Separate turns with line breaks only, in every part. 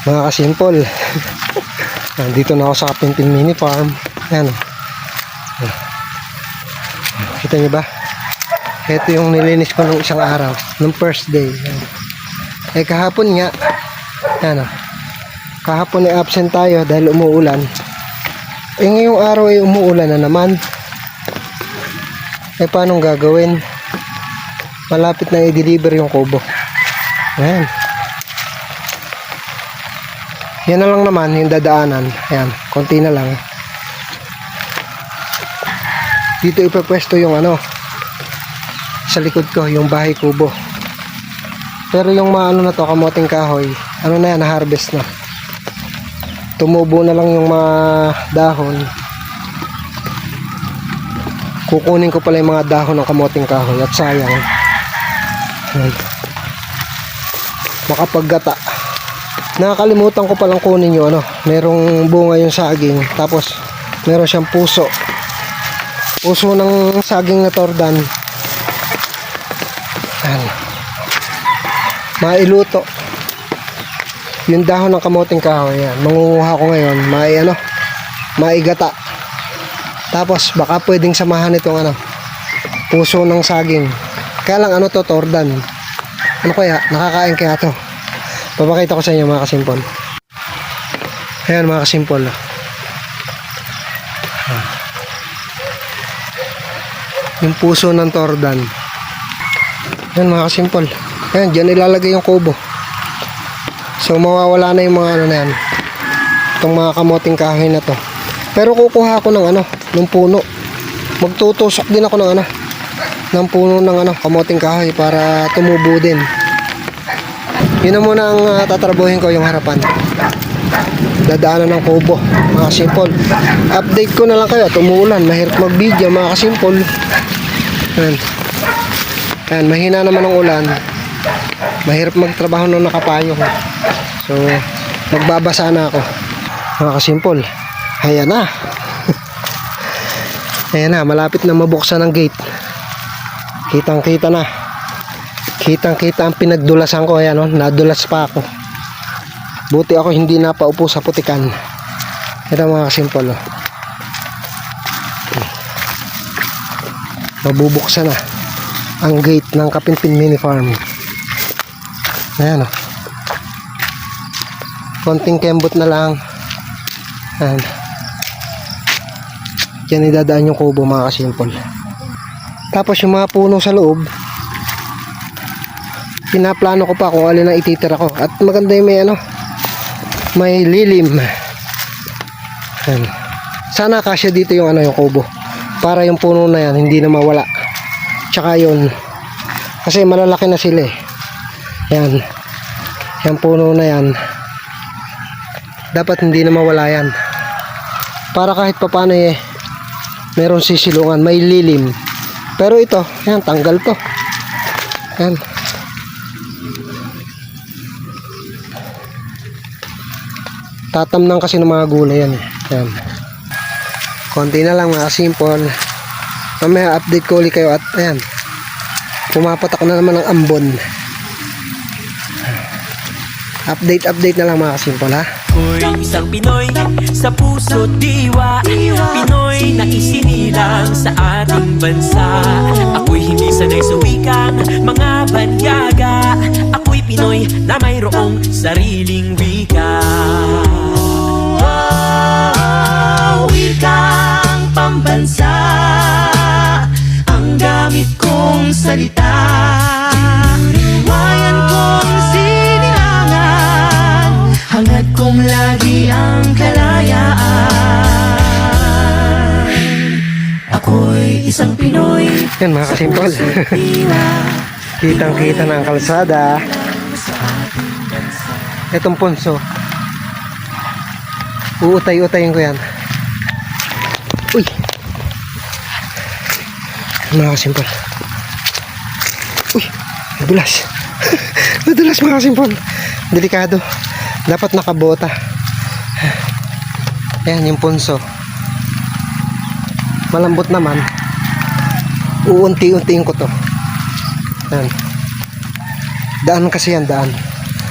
Mga kasimple. Nandito na ako sa Kapinpin Mini Farm. Ayan. Kita nyo ba? Ito yung nilinis ko nung isang araw, nung first day. Ayan. Eh kahapon nga, ayan, kahapon ay absent tayo dahil umuulan. Eh ngayong araw ay umuulan na naman. Eh paano gagawin? Malapit na i-deliver yung kubo. Ayan. Yan na lang naman yung dadaanan. Ayan, konti na lang. Dito ipapwesto yung sa likod ko, yung bahay kubo. Pero yung maano na to, kamoting kahoy, na yan, na-harvest na. Tumubo na lang yung mga dahon. Kukunin ko pala yung mga dahon ng kamoting kahoy at sayang. Ayan. Makapaggata. Nakakalimutan ko palang kunin yung merong bunga yung saging, tapos meron siyang puso ng saging na tordan. Ayan. Mailuto yung dahon ng kamoting kahoy. Ayan. Mangunguha ko ngayon, maigata, tapos baka pwedeng samahan itong puso ng saging. Kaya lang to, tordan. Kaya nakakain kaya to? Papakita ko sa inyo mga kasimpol. Ayan mga kasimpol. Yung puso ng tordan. Ayan mga kasimpol. Ayan, dyan ilalagay yung kubo. So mawawala na yung mga na yan. Itong mga kamoting kahoy na to. Pero kukuha ako ng ng puno. Magtutusok din ako ng puno ng kamoting kahoy para tumubo din. Yun na muna ang tatrabuhin ko, yung harapan. Dadaanan ng kubo, mga kasimpol. Update ko na lang kayo. Tumuulan, mahirap mag-video mga kasimpol. Ayan. Ayan, mahina naman ang ulan. Mahirap magtrabaho nung nakapayong. So magbabasa na ako, mga kasimpol. Ayan na. Ayan na, malapit na mabuksan ang gate. Kitang kita na. Kitang kita ang pinagdulasan ko. Ayan, nadulas pa ako. Buti ako hindi napaupo sa putikan. Ito mga kasimpol. Mabubuksan na ang gate ng Kapinpin Mini Farm. Ayan, konting kembot na lang. Ayan. Diyan idadaan yung kubo mga kasimpol. Tapos yung mga puno sa loob, pinaplano ko pa kung alin ang ititira ko. At maganda yung may lilim. Ayan. Sana kasya dito yung yung kubo, para yung puno na yan hindi na mawala. Tsaka yun, kasi malalaki na sila eh. Yan. Yung puno na yan, dapat hindi na mawala yan. Para kahit papano meron sisilungan, may lilim. Pero ito, yan, tanggal to. Yan. Tatamnan kasi ng mga gulay yan. Yan. Konti na lang mga simple. Mamaya update ko ulit kayo at ayan. Pumapatak na naman ang ambon. Update na lang mga simple ha.
Ako'y isang Pinoy sa puso't diwa. Pinoy na isinilang sa ating bansa. Ako'y hindi sanay sa wikang mga banyaga. Ako'y Pinoy na mayroong sariling wika. Wikang pambansa ang gamit kong salita. Bayan kong sinilangan, hangad kong lagi ang kalayaan. Ako'y isang Pinoy.
Yan mga kasimpol. Kitang kita na ang kalsada. Itong punso, uutay-utayin ko yan. Uy, mga kasimpol. Uy, madulas. Madulas mga kasimpol. Delikado. Dapat nakabota. Ayan yung punso. Malambot naman. Uunti-untiin ko to. Ayan. Daan kasi yan, daan.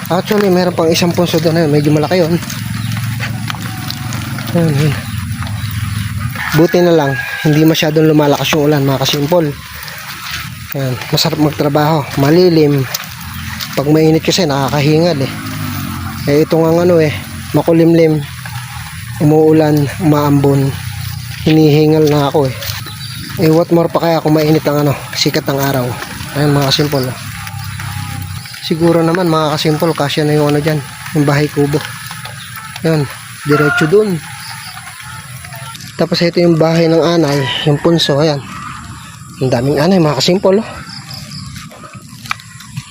Actually, meron pang isang punso doon na yun. Medyo malaki yun. Ayan. Buti na lang, hindi masyadong lumalakas yung ulan, mga kasimpol. Ayan. Masarap magtrabaho. Malilim. Pag mainit kasi, nakakahingal eh. Eh, ito nga ano eh, makulimlim. Umuulan, umaambon. Hinihingal na ako eh. Eh, what more pa kaya kung mainit ang ano, sikat ng araw. Ayan, mga kasimpol. Siguro naman mga kasimpol, kasya na yung ano dyan, yung bahay kubo. Yan, diretso dun. Tapos ito yung bahay ng anay, yung punso, ayan. Ang daming anay mga kasimpol.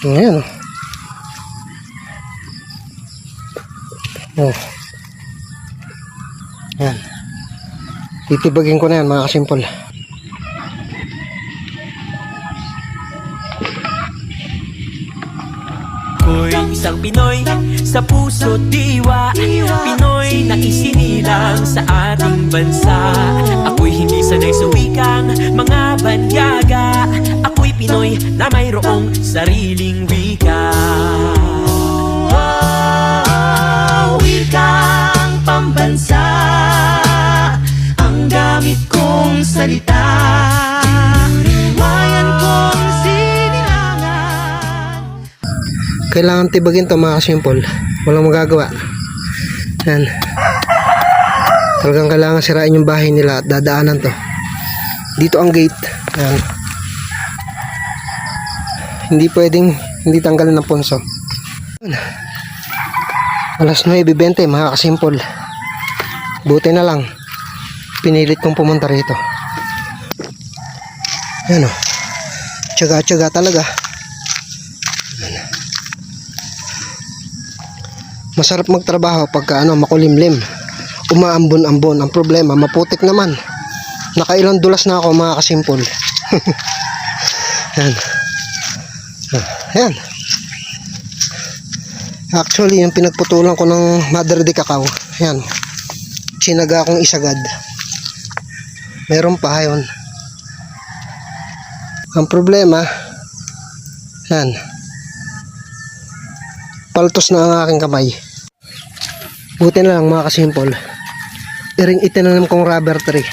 Ayan. Oh. Ayan. Titibagin ko na yan mga kasimpol.
Ako'y isang Pinoy sa puso't diwa, Pinoy na isinilang sa ating bansa. Ako'y hindi sanay sa wikang mga banyaga. Ako'y Pinoy na mayroong sariling wika. Wikang pambansa ang gamit kong salita. Bayan kong sinilangan.
Kailangan tibagin to mga kasimpol. Walang magagawa. Yan. Talagang kailangan sirain yung bahay nila at dadaanan to. Dito ang gate. Yan. Hindi pwedeng hindi tanggalin ng punso. Yan. Alas 9:20 mga kasimpol. Buti na lang pinilit kong pumunta rito. Yan o. Tiyaga-tiyaga talaga. Masarap magtrabaho pagka ano, makulimlim. Umaambon-ambon. Ang problema, maputik naman. Nakailang dulas na ako mga kasimpol. Yan. Yan. Actually, yung pinagputulan ko ng Mother de Cacao, yan. Sinaga akong isagad. Meron pa yun. Ang problema, yan. Paltos na ang aking kamay. Buti na lang mga kasimpol. Iring itinanim kong rubber tree.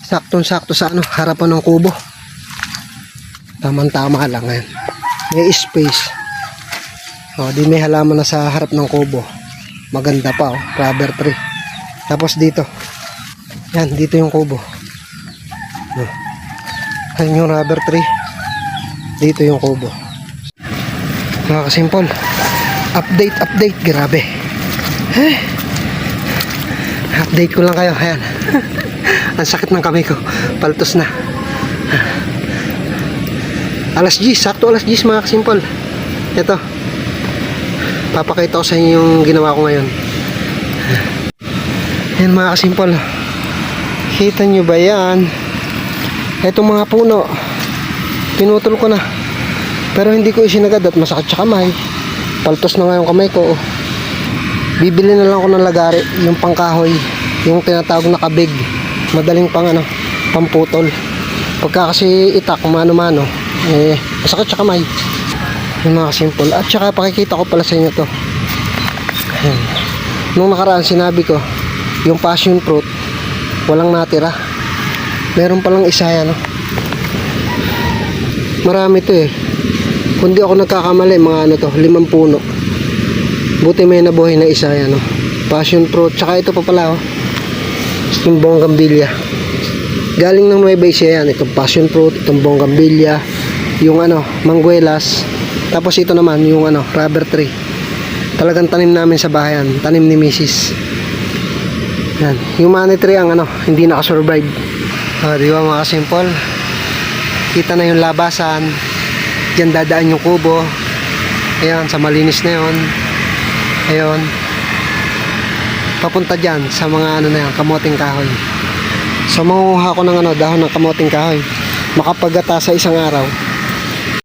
Saktong-sakto sa ano, harapan ng kubo. Tamang-tama lang yan. May space. O, di may halaman na sa harap ng kubo. Maganda pa oh, rubber tree. Tapos dito. Yan, dito yung kubo. Yan yung rubber tree. Dito yung kubo. Mga kasimpol, update, grabe. Update ko lang kayo, ayan. Ang sakit ng kamay ko, paltos na. Alas 10, sakto alas 10 mga kasimpol. Ito, papakita ko sa inyo yung ginawa ko ngayon. Ayan mga kasimpol, kita nyo ba yan? Itong mga puno, pinutol ko na. Pero hindi ko isinagad at masakit sa kamay. Paltos na nga yung kamay ko. Bibili na lang ako ng lagari, yung pangkahoy, yung tinatawag na kabig. Madaling pang ano, pamputol. Pagka kasi itak, mano-mano, masakit sa kamay. Yung mga simple. At saka pakikita ko pala sa inyo to. Nung nakaraan sinabi ko, yung passion fruit, walang natira. Meron palang isa yan. Marami to eh. Kung di ako nagkakamali, mga ano to, 5 puno. Buti may nabuhay na isa yan, no? Passion fruit. Tsaka ito pa pala, oh. Itong bonggambilya. Galing ng Nueva Ecija yan. Itong passion fruit, itong bonggambilya, yung ano, mangguelas. Tapos ito naman, yung ano, rubber tree. Talagang tanim namin sa bahayan. Tanim ni Mrs. Yan. Yung money tree ang ano, hindi nakasurvive. Di ba mga simple? Kita na yung labasan. Diyan dadaan yung kubo. Ayan, sa malinis na yun. Ayun. Papunta dyan sa mga ano na yan, kamoting kahoy. So manguha ko ng ano, dahon ng kamoting kahoy. Makapagata sa isang araw.